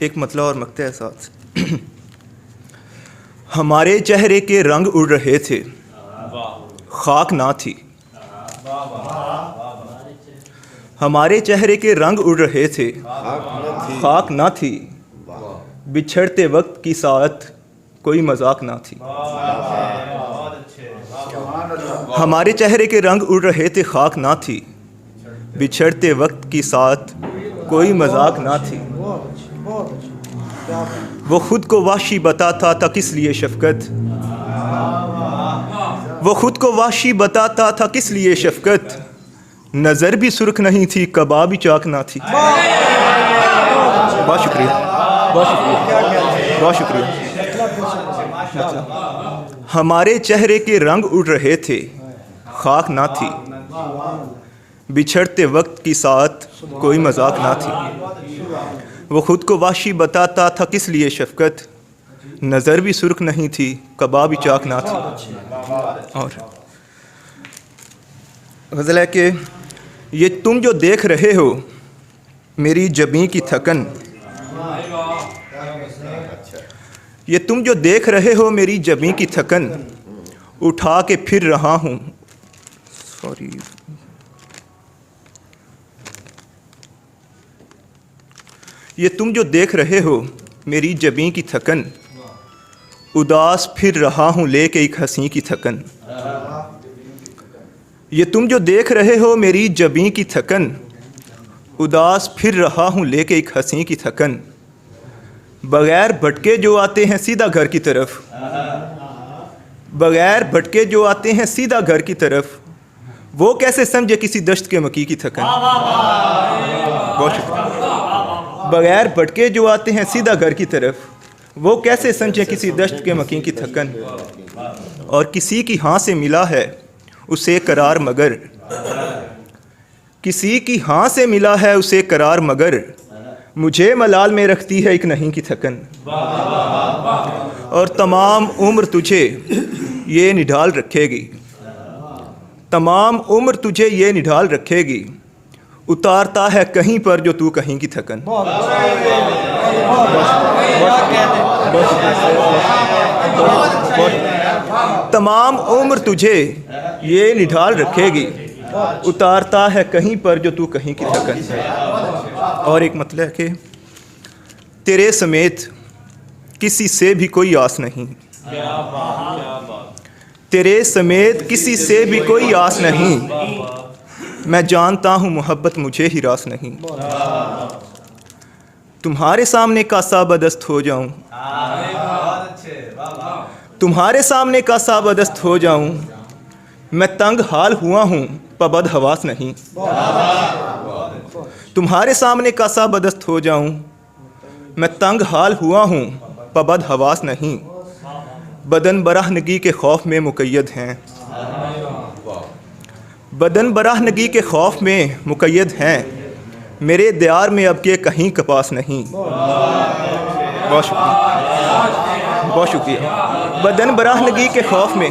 एक मतला और मकते है साथ। हमारे चेहरे के रंग उड़ रहे थे, खाक ना थी। हमारे चेहरे के रंग उड़ रहे थे, खाक ना थी। बिछड़ते वक्त की साथ कोई मजाक ना थी। हमारे चेहरे के रंग उड़ रहे थे, खाक ना थी। बिछड़ते वक्त की साथ कोई मजाक ना थी। वो खुद को वाशी बताता था किस लिए शफकत। वो खुद को वाशी बताता था किस लिए शफकत। नज़र भी सुर्ख नहीं थी, कबाब भी चाक ना थी। बहुत शुक्रिया, बहुत शुक्रिया, बहुत शुक्रिया। हमारे चेहरे के रंग उड़ रहे थे, खाक ना थी। बिछड़ते वक्त की साथ कोई मजाक ना थी। वो खुद को वाशी बताता था किस लिए शफकत। नज़र भी सुर्ख नहीं थी, कबाब भी चाक ना थी। और गज़ल है कि ये तुम जो देख रहे हो मेरी जबीं की थकन। ये तुम जो देख रहे हो मेरी जबीं की थकन। उठा के फिर रहा हूँ, सॉरी, ये तुम जो देख रहे हो मेरी जबीं की थकन। उदास फिर रहा हूँ लेके एक हंसी की थकन। ये तुम जो देख रहे हो मेरी जबीं की थकन। उदास फिर रहा हूँ लेके एक हंसी की थकन। बगैर भटके जो आते हैं सीधा घर की तरफ। बगैर भटके जो आते हैं सीधा घर की तरफ। वो कैसे समझे किसी दश्त के मकी की थकन। बहुत शुक्रिया। बगैर भटके जो आते हैं सीधा घर की तरफ। वो कैसे समझे किसी दश्त के मकी की थकन। और किसी की हाँ से मिला है उसे करार मगर। किसी की हाँ से मिला है उसे करार मगर। मुझे मलाल में रखती है एक नहीं की थकन। और तमाम उम्र तुझे ये निढाल रखेगी। तमाम उम्र तुझे ये निढाल रखेगी। उतारता है कहीं पर जो तू कहीं की थकन। तमाम उम्र तुझे ये निढाल रखेगी। उतारता है कहीं पर जो तू कहीं की थकन। और एक मतलब है कि तेरे समेत किसी से भी कोई आस नहीं। तेरे समेत किसी से भी कोई आस नहीं। मैं जानता हूँ मोहब्बत मुझे ही रास नहीं। तुम्हारे सामने का साबदस्त हो जाऊं। तुम्हारे सामने का साबदस्त हो जाऊं। मैं तंग हाल हुआ हूँ पबद हवास नहीं। तुम्हारे सामने का साबदस्त हो जाऊं। मैं तंग हाल हुआ हूँ पबद हवास नहीं। बदन बराहनगी के खौफ में मुक़य्यद हैं। बदन बराहनगी के खौफ में मुक़य्यद हैं। मेरे दयार में अब के कहीं कपास नहीं। बहुत शुक्रिया, बहुत शुक्रिया। बदन बराहनगी के खौफ में,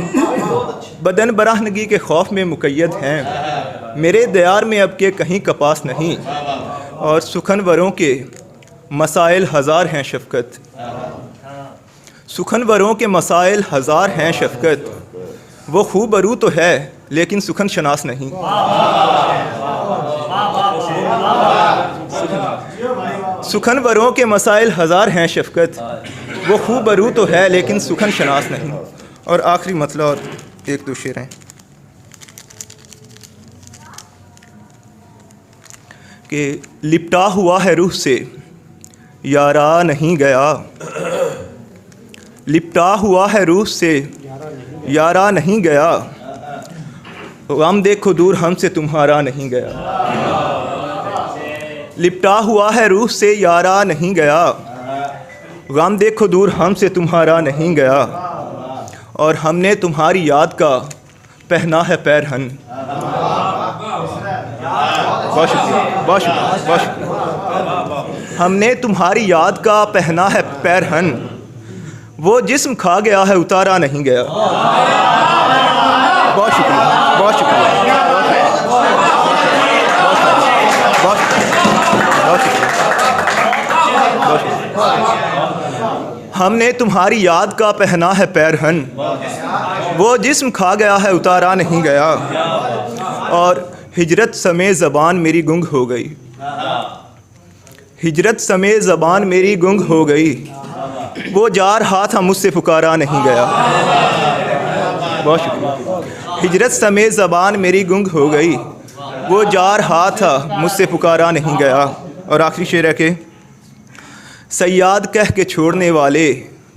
बदन बराहनगी के खौफ में मुक़य्यद हैं। मेरे दयार में अब के कहीं कपास नहीं। और सुखनवरों के मसाइल हज़ार हैं शफ़क़त। सुखनवरों के मसाइल हज़ार हैं शफ़क़त। वो खूबरू तो है लेकिन सुखन शनास नहीं। सुखनवरों के मसाइल हज़ार हैं शफ़क़त। वो खूबरू तो है लेकिन सुखन शनास नहीं। और आखिरी मतलब और एक दो शेर हैं कि लिपटा हुआ है रूह से यारा नहीं गया। लिपटा हुआ है रूह से यारा नहीं गया। गम देखो दूर हमसे तुम्हारा नहीं गया। लिपटा हुआ है रूह से यारा नहीं गया। गम देखो दूर हमसे तुम्हारा नहीं गया। और हमने तुम्हारी याद का पहना है पैरहन। बहुत शुक्रिया, बहुत शुक्रिया, बहुत शुक्रिया। हमने तुम्हारी याद का पहना है पैरहन। वो जिस्म खा गया है उतारा नहीं गया। बहुत शुक्रिया, बहुत शुक्रिया, बहुत शुक्रिया, बहुत शुक्रिया, बहुत शुक्रिया। हमने तुम्हारी याद का पहना है पैरहन, वो जिस्म खा गया है उतारा नहीं गया। और हिजरत समय ज़बान मेरी गुंग हो गई, हिजरत समय ज़बान मेरी गुंग हो गई, वो जा रहा था मुझसे पुकारा नहीं गया। बहुत शुक्रिया। हिजरत समय ज़बान मेरी गुंग हो गई, वो जा रहा था मुझसे पुकारा नहीं गया। और आखिरी शेर है कि सयाद कह के छोड़ने वाले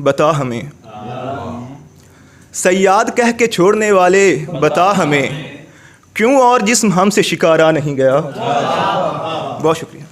बता हमें, सयाद कह के छोड़ने वाले बता हमें, क्यों और जिस्म हमसे शिकारा नहीं गया। बहुत शुक्रिया।